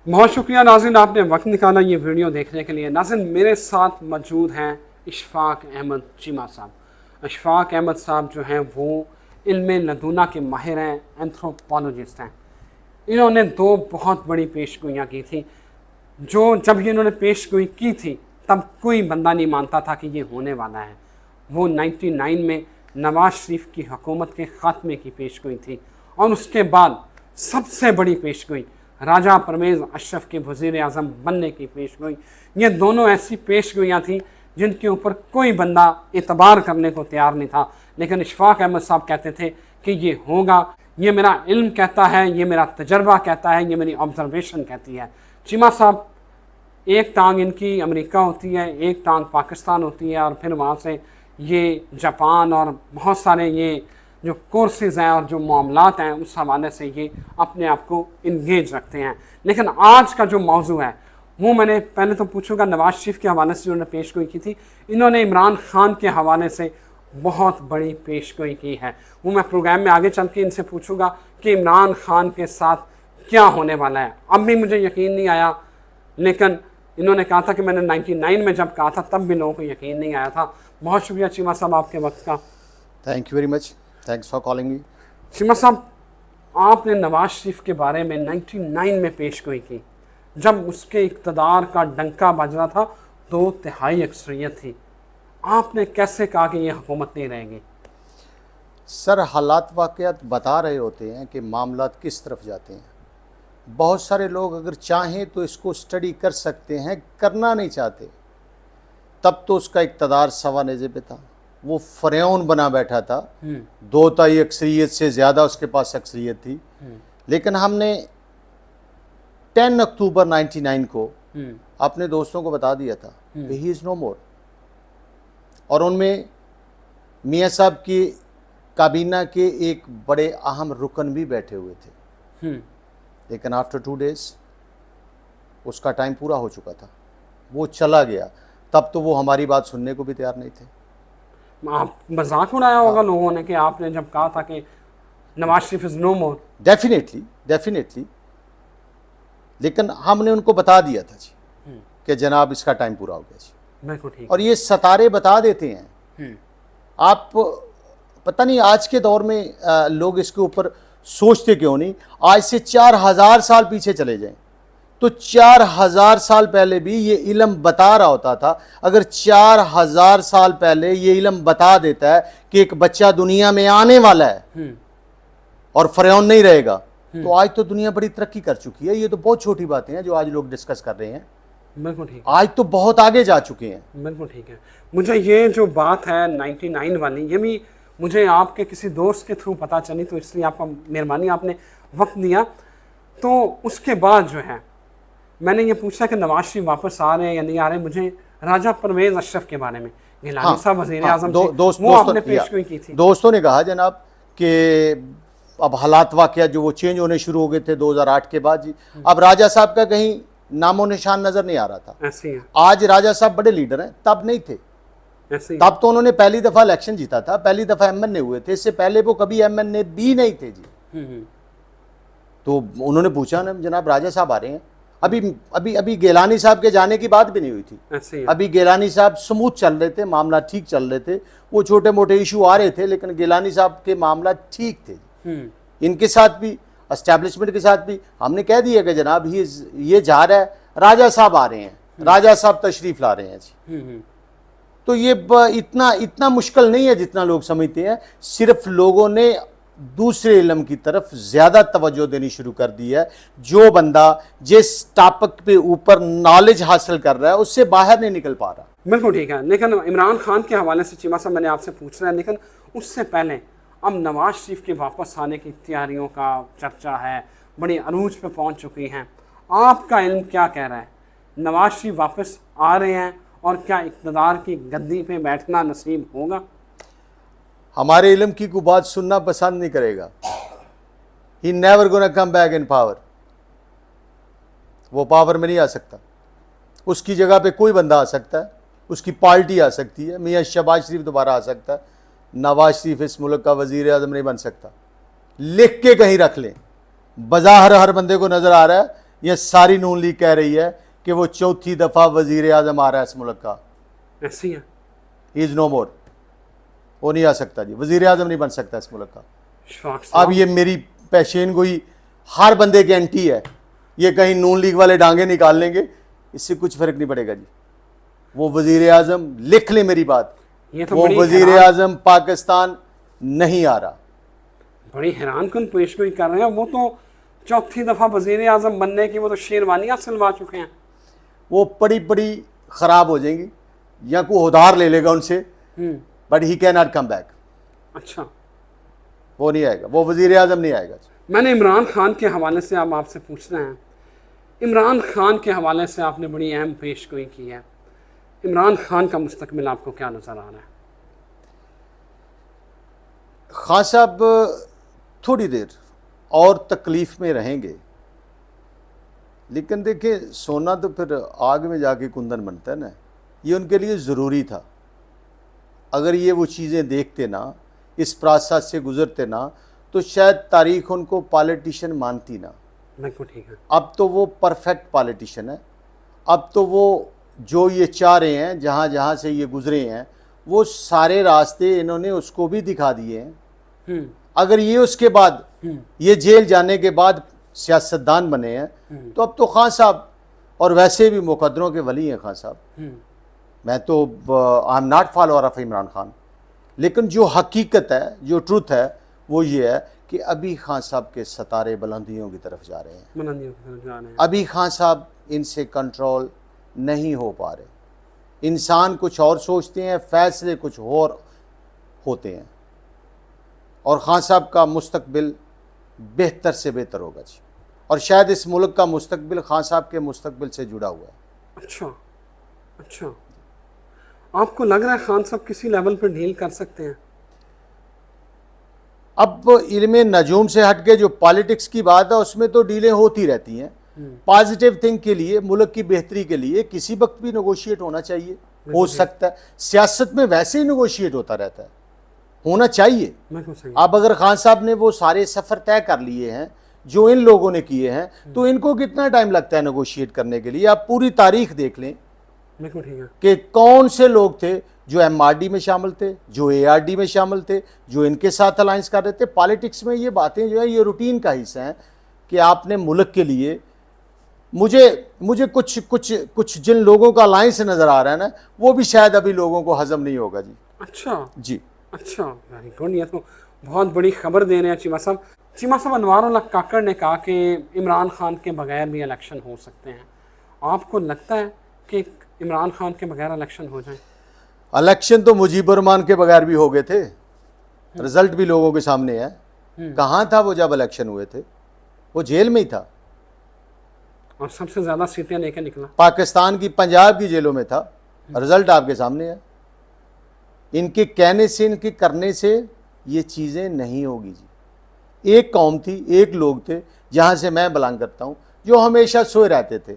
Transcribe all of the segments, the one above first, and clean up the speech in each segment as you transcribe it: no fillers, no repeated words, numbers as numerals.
बहुत शुक्रिया नाज़रीन, आपने वक्त निकाला ये वीडियो देखने के लिए। नाज़रीन, मेरे साथ मौजूद हैं इशफाक अहमद चीमा साहब। इशफाक अहमद साहब जो हैं वो इल्म लदूना के माहिर हैं, एंथ्रोपोलॉजिस्ट हैं। इन्होंने दो बहुत बड़ी पेशगोइयाँ की थी, जो जब ये इन्होंने पेशगोई की थी तब कोई बंदा नहीं मानता था कि ये होने वाला है। वो 99 में नवाज शरीफ की हुकूमत के ख़ात्मे की पेशगोई थी, और उसके बाद सबसे बड़ी पेशगोई राजा परवेज़ अशरफ के वज़ीर आज़म बनने की पेशगोई। ये दोनों ऐसी पेशगोइयाँ थीं जिनके ऊपर कोई बंदा एतबार करने को तैयार नहीं था, लेकिन इशफाक अहमद साहब कहते थे कि ये होगा, ये मेरा इल्म कहता है, ये मेरा तजर्बा कहता है, ये मेरी ऑब्जर्वेशन कहती है। चीमा साहब, एक टांग इनकी अमेरिका होती है, एक टांग पाकिस्तान होती है, और फिर वहाँ से ये जापान और बहुत सारे ये जो कोर्सेज़ हैं और जो मामलात हैं उस हवाले से ये अपने आप को इंगेज रखते हैं। लेकिन आज का जो मौजू है वो मैंने पहले तो पूछूंगा नवाज शरीफ के हवाले से जो उन्होंने पेशगोई की थी, इन्होंने इमरान खान के हवाले से बहुत बड़ी पेशगोई की है। वो मैं प्रोग्राम में आगे चल के इनसे पूछूंगा कि इमरान खान के साथ क्या होने वाला है। अब भी मुझे यकीन नहीं आया, लेकिन इन्होंने कहा था कि मैंने 99 में जब कहा था तब भी लोगों को यकीन नहीं आया था। बहुत शुक्रिया चीमा साहब आपके वक्त का। Thank you very much, thanks for calling me. Cheema साहब, आपने नवाज शरीफ के बारे में 99 में पेशगोई की, जब उसके इक़्तिदार का डंका बज रहा था, 2/3 अक्सरियत थी। आपने कैसे कहा कि ये हुकूमत नहीं रहेगी? सर, हालात वाक़यात बता रहे होते हैं कि मामलात किस तरफ जाते हैं। बहुत सारे लोग अगर चाहें तो इसको स्टडी कर सकते हैं, करना नहीं चाहते। तब तो उसका इक़्तिदार सवा नेज़े पे था, वो फ़िरौन बना बैठा था, 2/3 अक्सरियत से ज़्यादा उसके पास अक्सरियत थी। लेकिन हमने 10 अक्टूबर 99 को अपने दोस्तों को बता दिया था कि ही इज़ नो मोर, और उनमें मियाँ साहब की काबीना के एक बड़े अहम रुकन भी बैठे हुए थे। लेकिन आफ्टर 2 डेज़ उसका टाइम पूरा हो चुका था, वो चला गया। तब तो वो हमारी बात सुनने को भी तैयार नहीं थे। आप मजाक उड़ाया होगा लोगों ने कि आपने जब कहा था कि Nawaz Sharif is no more. Definitely, लेकिन हमने उनको बता दिया था जी कि जनाब इसका टाइम पूरा हो गया जी। बिल्कुल ठीक। और ये सतारे बता देते हैं। आप पता नहीं आज के दौर में लोग इसके ऊपर सोचते क्यों नहीं। आज से 4000 साल पीछे चले जाएं तो 4000 साल पहले भी ये इल्म बता रहा होता था। अगर 4000 साल पहले ये इल्म बता देता है कि एक बच्चा दुनिया में आने वाला है और फ़िरौन नहीं रहेगा, तो आज तो दुनिया बड़ी तरक्की कर चुकी है। ये तो बहुत छोटी बातें हैं जो आज लोग डिस्कस कर रहे हैं। बिल्कुल ठीक। आज तो बहुत आगे जा चुके हैं। बिल्कुल ठीक है। मुझे ये जो बात है 99 वाली, ये भी मुझे आपके किसी दोस्त के थ्रू पता चली, तो इसलिए आपका मेहरबानी, आपने वक्त दिया। तो उसके बाद जो है मैंने ये पूछा कि नवाज शरीफ वापस आ रहे हैं या नहीं आ रहे। मुझे राजा परवेज़ अशरफ के बारे में गिलानी साहब वज़ीर आज़म दोस्तों ने कहा जनाब कि अब हालात वाक़या जो वो चेंज होने शुरू हो गए थे 2008 के बाद जी। अब राजा साहब का कहीं नामो निशान नज़र नहीं आ रहा था। ऐसे ही है। आज राजा साहब बड़े लीडर हैं, तब नहीं थे। तब तो उन्होंने पहली दफ़ा इलेक्शन जीता था, पहली दफ़ा MNA हुए थे। इससे पहले वो कभी MNA भी नहीं थे जी। तो उन्होंने पूछा ना, जनाब राजा साहब आ रहे हैं। अभी गिलानी साहब के जाने की बात भी नहीं हुई थी। अभी गिलानी साहब स्मूथ चल रहे थे, मामला ठीक चल रहे थे। वो छोटे मोटे इशू आ रहे थे, लेकिन गिलानी साहब के मामला ठीक थे। इनके साथ भी, एस्टैब्लिशमेंट के साथ भी हमने कह दिया कि जनाब ये जा रहा है, राजा साहब आ रहे हैं, राजा साहब तशरीफ ला रहे हैं जी। तो ये इतना मुश्किल नहीं है जितना लोग समझते हैं। सिर्फ लोगों ने दूसरे इल्म की तरफ ज़्यादा तवज्जो देनी शुरू कर दी है। जो बंदा जिस टॉपिक पे ऊपर नॉलेज हासिल कर रहा है उससे बाहर नहीं निकल पा रहा। बिल्कुल ठीक है। लेकिन इमरान खान के हवाले से चीमा साहब मैंने आपसे पूछना है, लेकिन उससे पहले अब नवाज शरीफ के वापस आने की तैयारियों का चर्चा है, बड़ी अरूज पे पहुंच चुकी हैं। आपका इल्म क्या कह रहा है, नवाज शरीफ वापस आ रहे हैं और क्या इक़्तिदार की गद्दी पे बैठना नसीब होगा? हमारे इल्म की कोई बात सुनना पसंद नहीं करेगा। He never gonna come back in power. वो पावर में नहीं आ सकता। उसकी जगह पे कोई बंदा आ सकता है, उसकी पार्टी आ सकती है। मियाँ शहबाज शरीफ दोबारा आ सकता है। नवाज शरीफ इस मुल्क का वज़ीर आज़म नहीं बन सकता। लिख के कहीं रख लें। बज़ाहिर हर बंदे को नज़र आ रहा है ये सारी नून लीग कह रही है कि वो चौथी दफा वजीर आजम आ रहा है इस मुल्क का। ऐसी है। ही इज नो मोर, वो नहीं आ सकता जी, वजीर आजम नहीं बन सकता इस मुल्क का। इशफाक अब साहब, ये मेरी पेशेन गोई हर बंदे के एंटी है, ये कहीं नून लीग वाले डांगे निकाल लेंगे, इससे कुछ फर्क नहीं पड़ेगा जी। वो वजीर आजम, लिख ले मेरी बात, ये तो वो बड़ी वजीर हैरान, आजम पाकिस्तान नहीं आ रहा। बड़ी हैरान कन पेशगोई कर रहे हैं। वो तो चौथी दफा वजीर आजम बनने की वो तो शेरवानियां सिलवा चुके हैं। वो पड़ी पड़ी खराब हो जाएंगी या कोई उधार ले लेगा उनसे, but he can not come back. अच्छा, वो नहीं आएगा, वो वजीर आजम नहीं आएगा। मैंने इमरान खान के हवाले से अब आपसे पूछना है। इमरान खान के हवाले से आपने बड़ी अहम पेशगोई की है। इमरान खान का मुस्तकबिल आपको क्या नज़र आ रहा है? खान साहब थोड़ी देर और तकलीफ में रहेंगे, लेकिन देखिए सोना तो फिर आग में जाके कुंदन बनता है ना, ये उनके लिए ज़रूरी था। अगर ये वो चीज़ें देखते ना, इस प्रोसेस से गुजरते ना, तो शायद तारीख उनको पॉलिटिशियन मानती ना। बिल्कुल ठीक है। अब तो वो परफेक्ट पॉलिटिशियन है। अब तो वो जो ये चाह रहे हैं, जहाँ जहाँ से ये गुजरे हैं, वो सारे रास्ते इन्होंने उसको भी दिखा दिए हैं। अगर ये उसके बाद, ये जेल जाने के बाद सियासतदान बने हैं, तो अब तो खान साहब, और वैसे भी मुकद्दरों के वली हैं खान साहब। मैं तो I am not follower of Imran Khan, लेकिन जो हकीकत है, जो ट्रुथ है, वो ये है कि अभी खान साहब के सितारे बुलंदियों की तरफ जा रहे हैं। बुलंदियों की तरफ जा रहे हैं। अभी खान साहब इनसे कंट्रोल नहीं हो पा रहे। इंसान कुछ और सोचते हैं, फैसले कुछ और होते हैं, और खान साहब का मुस्तकबिल बेहतर से बेहतर होगा जी। और शायद इस मुल्क का मुस्तकबिल खान साहब के मुस्तकबिल से जुड़ा हुआ है। अच्छा, अच्छा, आपको लग रहा है खान साहब किसी लेवल पर डील कर सकते हैं? अब इल्मे नजूम से हट के जो पॉलिटिक्स की बात है, उसमें तो डीलें होती रहती हैं। पॉजिटिव थिंग के लिए, मुल्क की बेहतरी के लिए किसी वक्त भी नेगोशिएट होना चाहिए, हो सकता है। सियासत में वैसे ही नेगोशिएट होता रहता है, होना चाहिए। अब अगर खान साहब ने वो सारे सफ़र तय कर लिए हैं जो इन लोगों ने किए हैं, तो इनको कितना टाइम लगता है नेगोशिएट करने के लिए? आप पूरी तारीख देख लें कि कौन से लोग थे जो एमआरडी में शामिल थे, जो एआरडी में शामिल थे, जो इनके साथ अलायंस कर रहे थे। पॉलिटिक्स में ये बातें जो है, ये रूटीन का हिस्सा है कि आपने मुल्क के लिए, मुझे कुछ जिन लोगों का अलायंस नज़र आ रहा है ना, वो भी शायद अभी लोगों को हजम नहीं होगा जी। अच्छा जी, अच्छा, वेरी गुड। ये तो बहुत बड़ी खबर दे रहे हैं चीमा साहब। चीमा साहब, अनवारुल्लाह काकड़ ने कहा कि इमरान खान के बगैर भी इलेक्शन हो सकते हैं। आपको लगता है कि इमरान खान के बगैर इलेक्शन हो जाए? इलेक्शन तो मुजीबुर रहमान के बगैर भी हो गए थे, रिजल्ट भी लोगों के सामने है। कहाँ था वो जब इलेक्शन हुए थे? वो जेल में ही था, और सबसे ज़्यादा सीटें लेकर निकला। पाकिस्तान की, पंजाब की जेलों में था। रिजल्ट आपके सामने है। इनके कहने से, इनके करने से ये चीज़ें नहीं होगी जी। एक कौम थी, एक लोग थे, जहाँ से मैं बिलोंग करता हूँ, जो हमेशा सोए रहते थे।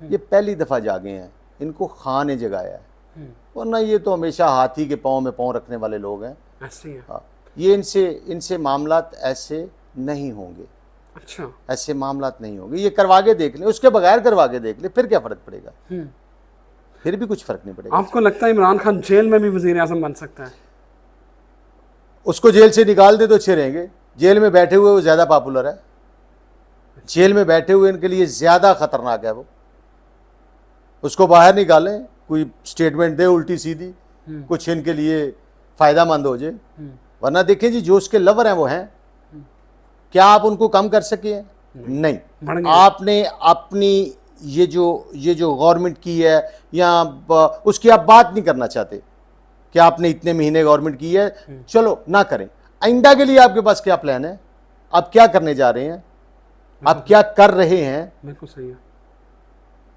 ये पहली दफ़ा जागे हैं, इनको खान ने जगाया है, वरना ये तो हमेशा हाथी के पाँव में पाँव रखने वाले लोग हैं। ऐसे ही है। हाँ, ये इनसे मामलात ऐसे नहीं होंगे। अच्छा, ऐसे मामलात नहीं होंगे। ये करवा के देख लें, उसके बगैर करवा के देख लें, फिर क्या फ़र्क पड़ेगा? फिर भी कुछ फ़र्क नहीं पड़ेगा। आपको लगता है इमरान खान जेल में भी वज़ीर आज़म बन सकता है? उसको जेल से निकाल दे तो अच्छे रहेंगे। जेल में बैठे हुए वो ज़्यादा पॉपुलर है। जेल में बैठे हुए इनके लिए ज़्यादा ख़तरनाक है वो। उसको बाहर निकालें, कोई स्टेटमेंट दे उल्टी सीधी, कुछ इनके लिए फ़ायदा मंद हो जाए। वरना देखें जी, जो उसके लवर हैं वो हैं। क्या आप उनको कम कर सके हैं? नहीं। आपने अपनी ये जो गवर्नमेंट की है, या उसकी आप बात नहीं करना चाहते कि आपने इतने महीने गवर्नमेंट की है, चलो ना करें। आइंदा के लिए आपके पास क्या प्लान है? आप क्या करने जा रहे हैं? आप क्या कर रहे हैं? बिल्कुल सही है।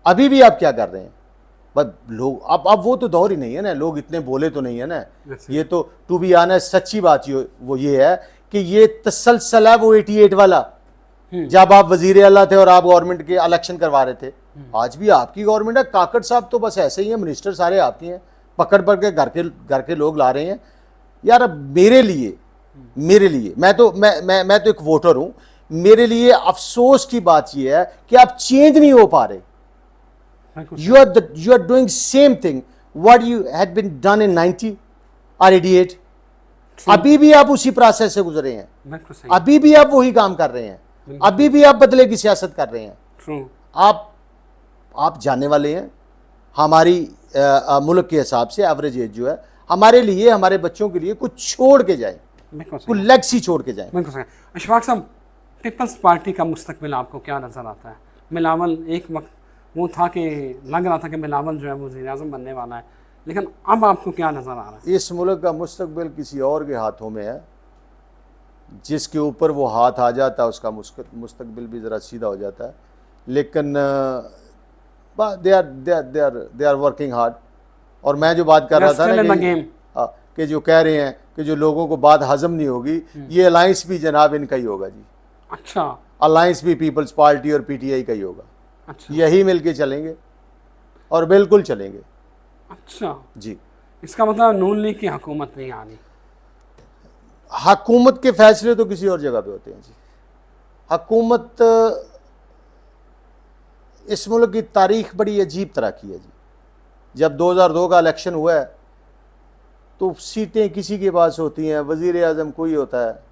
अभी भी आप क्या कर रहे हैं? बस लोग, अब वो तो दौर ही नहीं है ना, लोग इतने बोले तो नहीं है ना। ये तो टू बी ऑनेस्ट सच्ची बात वो ये है कि ये तसलसल है वो 88 वाला, जब आप वजीर आला थे और आप गवर्नमेंट के इलेक्शन करवा रहे थे। आज भी आपकी गवर्नमेंट है। काकड़ साहब तो बस ऐसे ही हैं, मिनिस्टर सारे आपके हैं, पकड़ के घर के लोग ला रहे हैं। यार अब मेरे लिए मैं तो एक वोटर हूँ, मेरे लिए अफसोस की बात यह है कि आप चेंज नहीं हो पा रहे। You are doing same thing what you had been done in 90 और 88। अभी भी आप उसी प्रोसेस से गुजरे हैं, अभी भी आप वही काम कर रहे हैं, अभी भी आप बदले की सियासत कर रहे हैं। आप जानने वाले हैं हमारी मुल्क के हिसाब से एवरेज एज जो है, हमारे लिए, हमारे बच्चों के लिए कुछ छोड़ के जाए, कुछ लेगसी छोड़ के जाए। अशफाक साहब, पीपल्स पार्टी का मुस्तकबिल आपको क्या नज़र आता है? बिलावल एक वक्त वो था कि लग रहा था कि बिलावल जो है वो वज़ीर-ए-आज़म बनने वाला है, लेकिन अब आपको क्या नज़र आ रहा है? इस मुल्क का मुस्तकबिल किसी और के हाथों में है। जिसके ऊपर वो हाथ आ जाता है उसका मुस्तकबिल भी ज़रा सीधा हो जाता है। लेकिन दे आर वर्किंग हार्ड। और मैं जो बात कर रहा था ना कि जो कह रहे हैं कि जो लोगों को बात हजम नहीं होगी, ये अलायंस भी जनाब इनका ही होगा जी। अच्छा, अलायंस भी पीपल्स पार्टी और पीटीआई का ही होगा। अच्छा, यही मिलके चलेंगे और बिल्कुल चलेंगे। अच्छा जी, इसका मतलब नून लीग की हुकूमत नहीं आनी? हुकूमत के फैसले तो किसी और जगह पे होते हैं जी। हुकूमत, इस मुल्क की तारीख बड़ी अजीब तरह की है जी। जब 2002 का इलेक्शन हुआ है तो सीटें किसी के पास होती हैं, वज़ीर आज़म कोई होता है,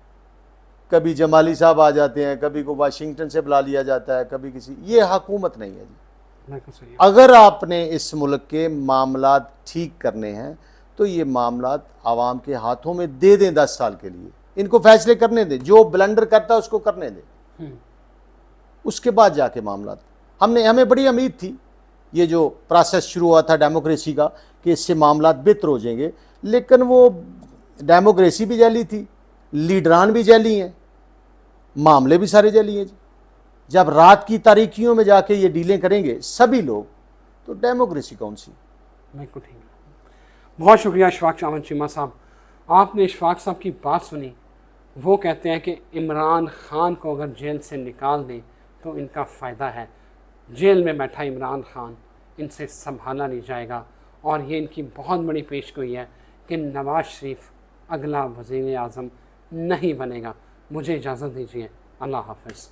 कभी जमाली साहब आ जाते हैं, कभी को वाशिंगटन से बुला लिया जाता है, कभी किसी। ये हुकूमत नहीं है जी। अगर आपने इस मुल्क के मामलात ठीक करने हैं तो ये मामलात आवाम के हाथों में दे दें 10 साल के लिए, इनको फैसले करने दें, जो ब्लंडर करता है उसको करने दें, उसके बाद जाके मामलात। हमें बड़ी उम्मीद थी ये जो प्रोसेस शुरू हुआ था डेमोक्रेसी का कि इससे मामलात बेहतर हो जाएंगे, लेकिन वो डेमोक्रेसी भी जैली थी, लीडरान भी जैली हैं, मामले भी सारे जैली हैं जी। जब रात की तारीकियों में जाके ये डीलें करेंगे सभी लोग, तो डेमोक्रेसी कौन सी? बिल्कुल ठीक है। बहुत शुक्रिया इशफाक अहमद चीमा साहब। आपने इशफाक साहब की बात सुनी। वो कहते हैं कि इमरान खान को अगर जेल से निकाल दें तो इनका फ़ायदा है। जेल में बैठा इमरान खान इनसे संभाला नहीं जाएगा, और ये इनकी बहुत बड़ी पेशगोई है कि नवाज़ शरीफ अगला वज़ीर आज़म नहीं बनेगा। मुझे इजाज़त दीजिए। अल्लाह हाफ़िज़।